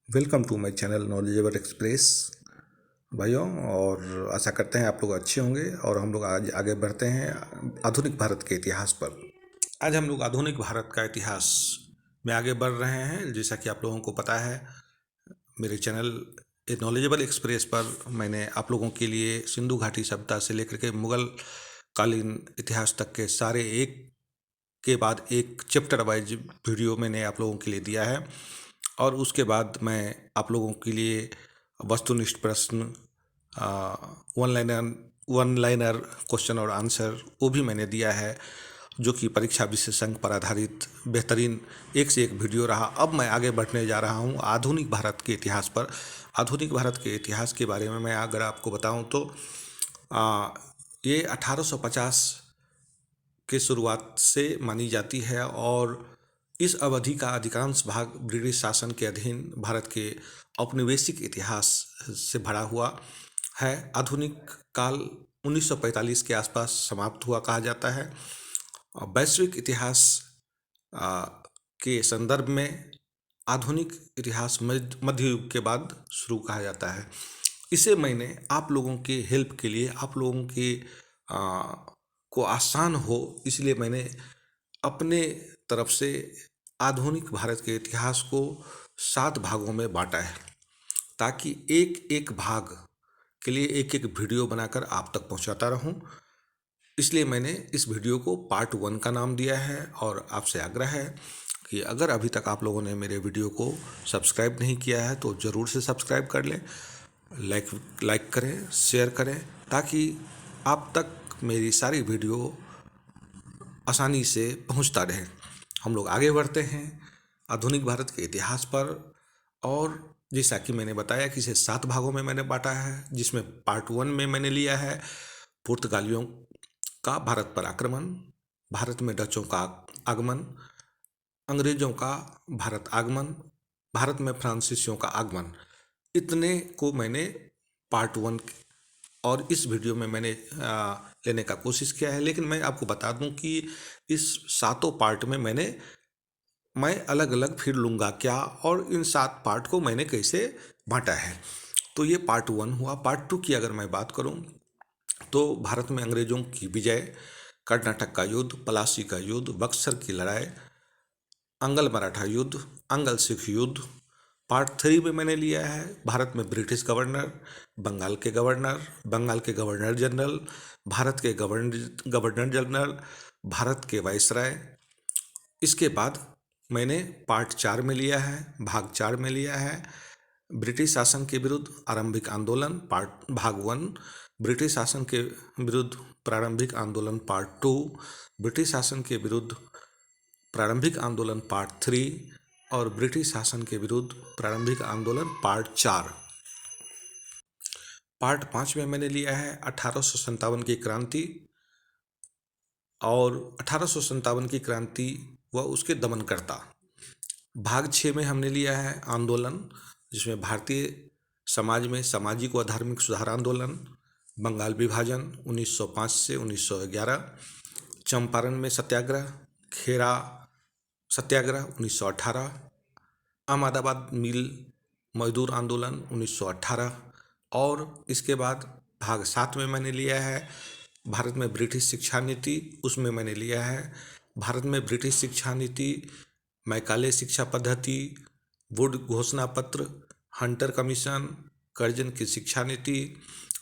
Welcome to my channel knowledgeable express भाइयों। और आशा करते हैं आप लोग अच्छे होंगे और हम लोग आज आगे बढ़ते हैं आधुनिक भारत के इतिहास पर। आज हम लोग आधुनिक भारत का इतिहास में आगे बढ़ रहे हैं। जैसा कि आप लोगों को पता है, मेरे चैनल नॉलेजेबल एक्सप्रेस पर मैंने आप लोगों के लिए सिंधु घाटी सभ्यता से लेकर के मुगल कालीन इतिहास तक के सारे एक के बाद एक चैप्टर वाइज वीडियो मैंने आप लोगों के लिए दिया है। और उसके बाद मैं आप लोगों के लिए वस्तुनिष्ठ प्रश्न, वन लाइनर क्वेश्चन और आंसर वो भी मैंने दिया है, जो कि परीक्षा विशेषज्ञ पर आधारित बेहतरीन एक से एक वीडियो रहा। अब मैं आगे बढ़ने जा रहा हूँ आधुनिक भारत के इतिहास पर। आधुनिक भारत के इतिहास के बारे में मैं अगर आपको बताऊँ तो ये 1850 के शुरुआत से मानी जाती है और इस अवधि का अधिकांश भाग ब्रिटिश शासन के अधीन भारत के औपनिवेशिक इतिहास से भरा हुआ है। आधुनिक काल 1945 के आसपास समाप्त हुआ कहा जाता है। वैश्विक इतिहास आ, के संदर्भ में आधुनिक इतिहास मध्य युग के बाद शुरू कहा जाता है। इसे मैंने आप लोगों के हेल्प के लिए, आप लोगों के को आसान हो इसलिए मैंने अपने तरफ से आधुनिक भारत के इतिहास को 7 भागों में बांटा है, ताकि एक एक भाग के लिए एक एक वीडियो बनाकर आप तक पहुंचाता रहूं। इसलिए मैंने इस वीडियो को पार्ट 1 का नाम दिया है और आपसे आग्रह है कि अगर अभी तक आप लोगों ने मेरे वीडियो को सब्सक्राइब नहीं किया है तो ज़रूर से सब्सक्राइब कर लें, लाइक करें, शेयर करें, ताकि आप तक मेरी सारी वीडियो आसानी से पहुंचता रहे। हम लोग आगे बढ़ते हैं आधुनिक भारत के इतिहास पर। और जैसा कि मैंने बताया कि इसे 7 भागों में मैंने बांटा है, जिसमें पार्ट 1 में मैंने लिया है पुर्तगालियों का भारत पर आक्रमण, भारत में डचों का आगमन, अंग्रेजों का भारत आगमन, भारत में फ्रांसीसियों का आगमन। इतने को मैंने पार्ट 1 और इस वीडियो में मैंने लेने का कोशिश किया है। लेकिन मैं आपको बता दूं कि इस 7 पार्ट में मैं अलग अलग फिर लूँगा क्या, और इन 7 पार्ट को मैंने कैसे बांटा है। तो ये पार्ट 1 हुआ। पार्ट 2 की अगर मैं बात करूं तो भारत में अंग्रेजों की विजय, कर्नाटक का युद्ध, पलासी का युद्ध, बक्सर की लड़ाई, अंगल मराठा युद्ध, अंगल सिख युद्ध। पार्ट 3 में मैंने लिया है भारत में ब्रिटिश गवर्नर, बंगाल के गवर्नर जनरल, भारत के गवर्नर जनरल, भारत के वाइसराय। इसके बाद मैंने पार्ट 4 में लिया है, भाग 4 में लिया है ब्रिटिश शासन के विरुद्ध आरंभिक आंदोलन, भाग 1, ब्रिटिश शासन के विरुद्ध प्रारंभिक आंदोलन पार्ट 2, ब्रिटिश शासन के विरुद्ध प्रारंभिक आंदोलन पार्ट 3 और ब्रिटिश शासन के विरुद्ध प्रारंभिक आंदोलन पार्ट 4। पार्ट 5 में मैंने लिया है 1857 की क्रांति और 1857 की क्रांति व उसके दमनकर्ता। भाग 6 में हमने लिया है आंदोलन, जिसमें भारतीय समाज में सामाजिक व धार्मिक सुधार आंदोलन, बंगाल विभाजन 1905 से 1911, चंपारण में सत्याग्रह, खेरा सत्याग्रह 1918, अहमदाबाद मिल मजदूर आंदोलन 1918। और इसके बाद भाग 7 में मैंने लिया है भारत में ब्रिटिश शिक्षा नीति। उसमें मैंने लिया है भारत में ब्रिटिश शिक्षा नीति, मैकाले शिक्षा पद्धति, वुड घोषणा पत्र, हंटर कमीशन, कर्जन की शिक्षा नीति,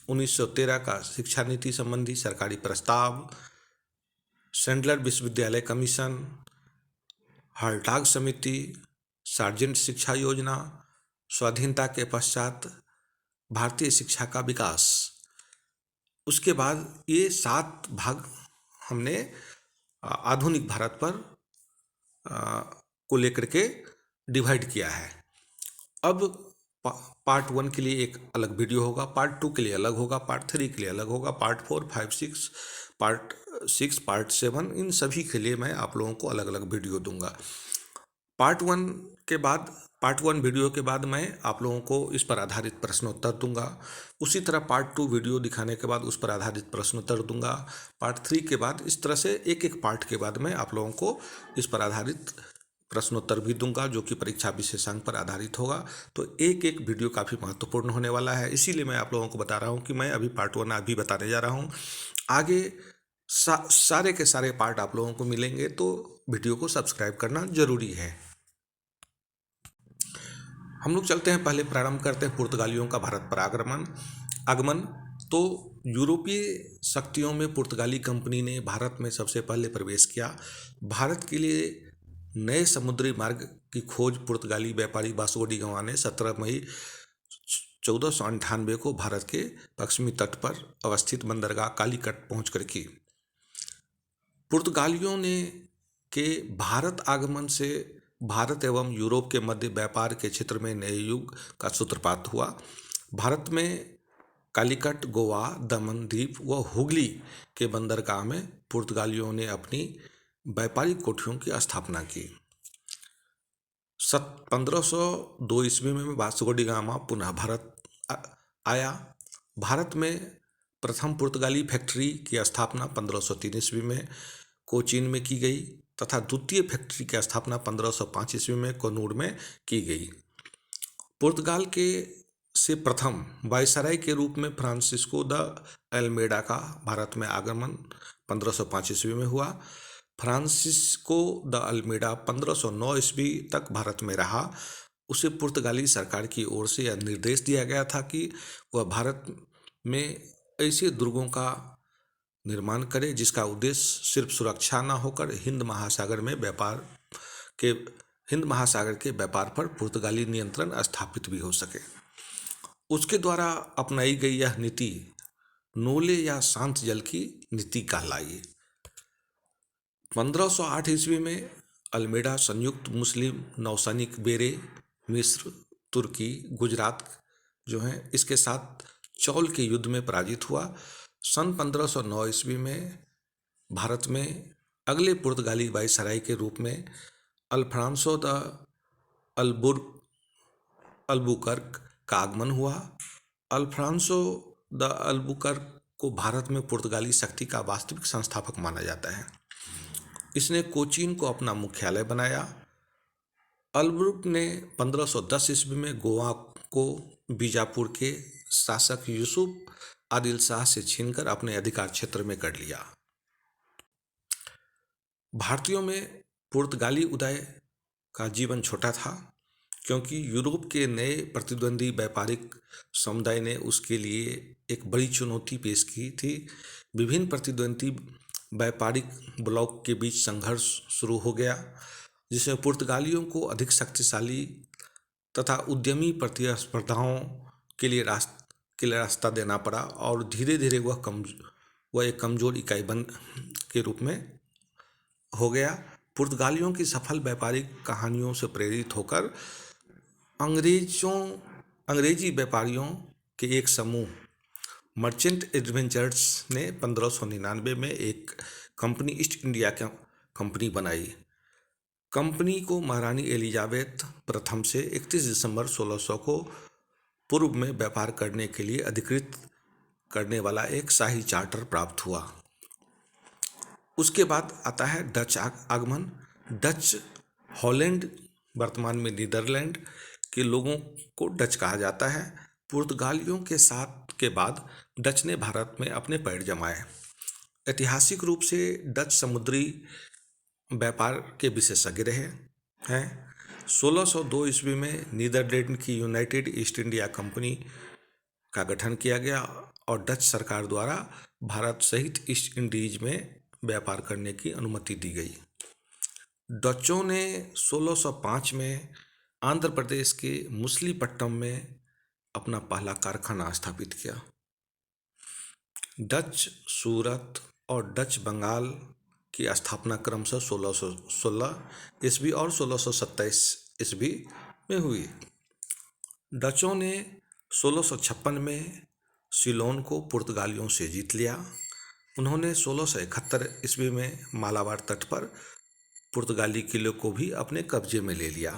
1913 का शिक्षा नीति संबंधी सरकारी प्रस्ताव, सैंडलर विश्वविद्यालय कमीशन, हर्टाग समिति, सार्जेंट शिक्षा योजना, स्वाधीनता के पश्चात भारतीय शिक्षा का विकास। उसके बाद ये 7 भाग हमने आधुनिक भारत पर को लेकर के डिवाइड किया है। अब पार्ट 1 के लिए एक अलग वीडियो होगा, पार्ट 2 के लिए अलग होगा, पार्ट 3 के लिए अलग होगा, पार्ट 4, 5, 6, पार्ट 6, पार्ट 7, इन सभी के लिए मैं आप लोगों को अलग अलग वीडियो दूंगा। पार्ट 1 वीडियो के बाद मैं आप लोगों को इस पर आधारित प्रश्नोत्तर दूंगा। उसी तरह पार्ट 2 वीडियो दिखाने के बाद उस पर आधारित प्रश्नोत्तर दूंगा। पार्ट 3 के बाद इस तरह से एक एक पार्ट के बाद मैं आप लोगों को इस पर आधारित प्रश्नोत्तर भी दूंगा जो कि परीक्षा विशेषांक पर आधारित होगा। तो एक एक वीडियो काफ़ी महत्वपूर्ण होने वाला है, इसीलिए मैं आप लोगों को बता रहा हूँ कि मैं अभी पार्ट 1 अभी बताने जा रहा हूँ। आगे सारे के सारे पार्ट आप लोगों को मिलेंगे, तो वीडियो को सब्सक्राइब करना जरूरी है। हम लोग चलते हैं, पहले प्रारंभ करते हैं पुर्तगालियों का भारत पर आगमन। तो यूरोपीय शक्तियों में पुर्तगाली कंपनी ने भारत में सबसे पहले प्रवेश किया। भारत के लिए नए समुद्री मार्ग की खोज पुर्तगाली व्यापारी वास्को डी गामा ने 17 मई 1498 को भारत के पश्चिमी तट पर अवस्थित बंदरगाह कालीकट पहुंचकर की। पुर्तगालियों ने के भारत आगमन से भारत एवं यूरोप के मध्य व्यापार के क्षेत्र में नए युग का सूत्रपात हुआ। भारत में कालीकट, गोवा, दमन द्वीप व हुगली के बंदरगाह में पुर्तगालियों ने अपनी व्यापारिक कोठियों की स्थापना की। 1502 ईस्वी में वास्को डी गामा पुनः भारत आया। भारत में प्रथम पुर्तगाली फैक्ट्री की स्थापना 1503 ईस्वी में कोचीन में की गई तथा द्वितीय फैक्ट्री की स्थापना 1505 ईस्वी में कनूर में की गई। पुर्तगाल के से प्रथम वायसराय के रूप में फ्रांसिस्को द अल्मेडा का भारत में आगमन 1505 ईस्वी में हुआ। फ्रांसिस्को द अल्मेडा 1509 ईस्वी तक भारत में रहा। उसे पुर्तगाली सरकार की ओर से यह निर्देश दिया गया था कि वह भारत में ऐसे दुर्गों का निर्माण करे जिसका उद्देश्य सिर्फ सुरक्षा न होकर हिंद महासागर के व्यापार पर पुर्तगाली नियंत्रण स्थापित भी हो सके। उसके द्वारा अपनाई गई यह नीति नोले या शांत जल की नीति कहलाई। 1508 ईस्वी में अल्मेडा संयुक्त मुस्लिम नौसैनिक बेरे, मिस्र, तुर्की, गुजरात जो हैं इसके साथ चौल के युद्ध में पराजित हुआ। सन 1509 ईस्वी में भारत में अगले पुर्तगाली वायसराय के रूप में अल्फ्रांसो द अल्बुकर्क का आगमन हुआ। अल्फ्रांसो द अल्बुकर्क को भारत में पुर्तगाली शक्ति का वास्तविक संस्थापक माना जाता है। इसने कोचीन को अपना मुख्यालय बनाया। अल्बुकर्क ने 1510 ईस्वी में गोवा को बीजापुर के शासक यूसुफ आदिल शाह से छीनकर अपने अधिकार क्षेत्र में कर लिया। भारतीयों में पुर्तगाली उदय का जीवन छोटा था, क्योंकि यूरोप के नए प्रतिद्वंदी व्यापारिक समुदाय ने उसके लिए एक बड़ी चुनौती पेश की थी। विभिन्न प्रतिद्वंदी व्यापारिक ब्लॉक के बीच संघर्ष शुरू हो गया, जिसमें पुर्तगालियों को अधिक शक्तिशाली तथा उद्यमी प्रतिस्पर्धाओं के लिए रास्ता देना पड़ा और धीरे धीरे वह एक कमजोर इकाई के रूप में हो गया। पुर्तगालियों की सफल व्यापारिक कहानियों से प्रेरित होकर अंग्रेजी व्यापारियों के एक समूह मर्चेंट एडवेंचर्स ने 1599 में एक कंपनी ईस्ट इंडिया कंपनी बनाई। कंपनी को महारानी एलिजाबेथ प्रथम से 31 दिसंबर 1600 को पूर्व में व्यापार करने के लिए अधिकृत करने वाला एक शाही चार्टर प्राप्त हुआ। उसके बाद आता है डच आगमन। डच हॉलैंड, वर्तमान में नीदरलैंड के लोगों को डच कहा जाता है। पुर्तगालियों के साथ के बाद डच ने भारत में अपने पैर जमाए। ऐतिहासिक रूप से डच समुद्री व्यापार के विशेषज्ञ रहे हैं। 1602 ईस्वी में नीदरलैंड की यूनाइटेड ईस्ट इंडिया कंपनी का गठन किया गया और डच सरकार द्वारा भारत सहित ईस्ट इंडीज में व्यापार करने की अनुमति दी गई। डचों ने 1605 में आंध्र प्रदेश के मुसलीपट्टनम में अपना पहला कारखाना स्थापित किया। डच सूरत और डच बंगाल की स्थापना क्रमशः 1616 ईस्वी और 1627 ईस्वी में हुई। डचों ने 1656 में सिलोन को पुर्तगालियों से जीत लिया। उन्होंने 1671 ईस्वी में मालाबार तट पर पुर्तगाली किले को भी अपने कब्जे में ले लिया।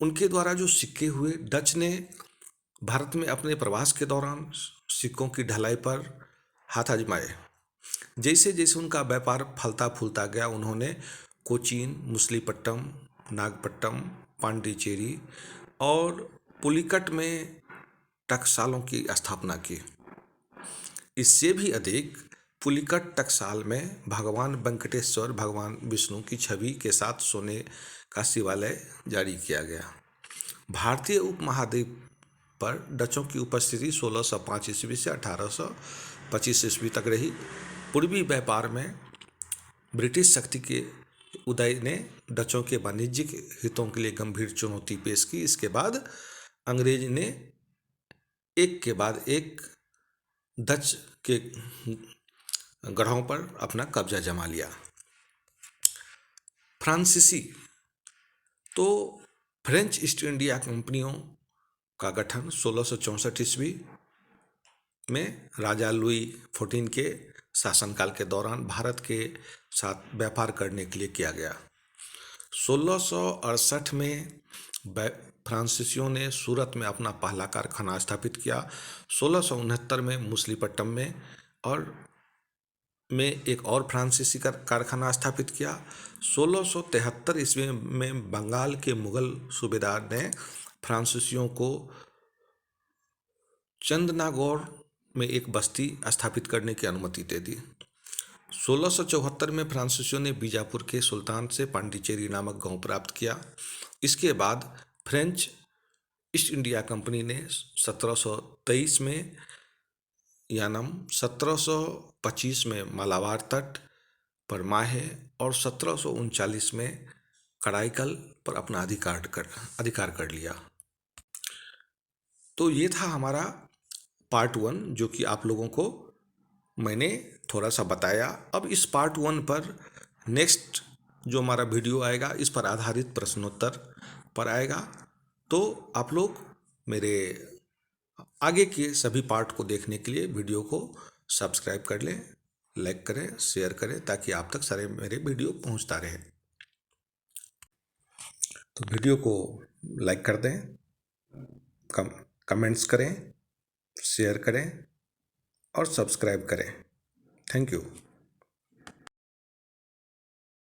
उनके द्वारा जो सिक्के हुए, डच ने भारत में अपने प्रवास के दौरान सिक्कों की ढलाई पर हाथ आजमाए। जैसे जैसे उनका व्यापार फलता फूलता गया, उन्होंने कोचीन, मुसलीपट्टम, नागपट्टम, पांडिचेरी और पुलिकट में टकसालों की स्थापना की। इससे भी अधिक पुलिकट टकसाल में भगवान वेंकटेश्वर, भगवान विष्णु की छवि के साथ सोने का शिवालय जारी किया गया। भारतीय उपमहाद्वीप पर डचों की उपस्थिति 1605 ईस्वी से 1825 ईस्वी तक रही। पूर्वी व्यापार में ब्रिटिश शक्ति के उदय ने डचों के वाणिज्यिक हितों के लिए गंभीर चुनौती पेश की। इसके बाद अंग्रेज ने एक के बाद एक डच के गढ़ों पर अपना कब्जा जमा लिया। फ्रांसीसी, तो फ्रेंच ईस्ट इंडिया कंपनियों का गठन 1664 ईस्वी में राजा लुई 14 के शासनकाल के दौरान भारत के साथ व्यापार करने के लिए किया गया। 1668 में फ्रांसीसियों ने सूरत में अपना पहला कारखाना स्थापित किया। 1669 में मुसलीपट्टम में एक और फ्रांसीसी कारखाना स्थापित किया। 1673 ईस्वी में बंगाल के मुगल सूबेदार ने फ्रांसीसियों को चंदनागौर में एक बस्ती स्थापित करने की अनुमति दे दी। 1674 में फ्रांसीसियों ने बीजापुर के सुल्तान से पांडिचेरी नामक गांव प्राप्त किया। इसके बाद फ्रेंच ईस्ट इंडिया कंपनी ने 1723 में यानम, 1725 में मालाबार तट पर माहे और 1739 में कराईकल पर अपना अधिकार कर लिया। तो ये था हमारा पार्ट 1, जो कि आप लोगों को मैंने थोड़ा सा बताया। अब इस पार्ट 1 पर नेक्स्ट जो हमारा वीडियो आएगा, इस पर आधारित प्रश्नोत्तर पर आएगा। तो आप लोग मेरे आगे के सभी पार्ट को देखने के लिए वीडियो को सब्सक्राइब कर लें, लाइक करें, शेयर करें, ताकि आप तक सारे मेरे वीडियो पहुंचता रहे। तो वीडियो को लाइक कर दें, कमेंट्स करें, शेयर करें और सब्सक्राइब करें। Thank you.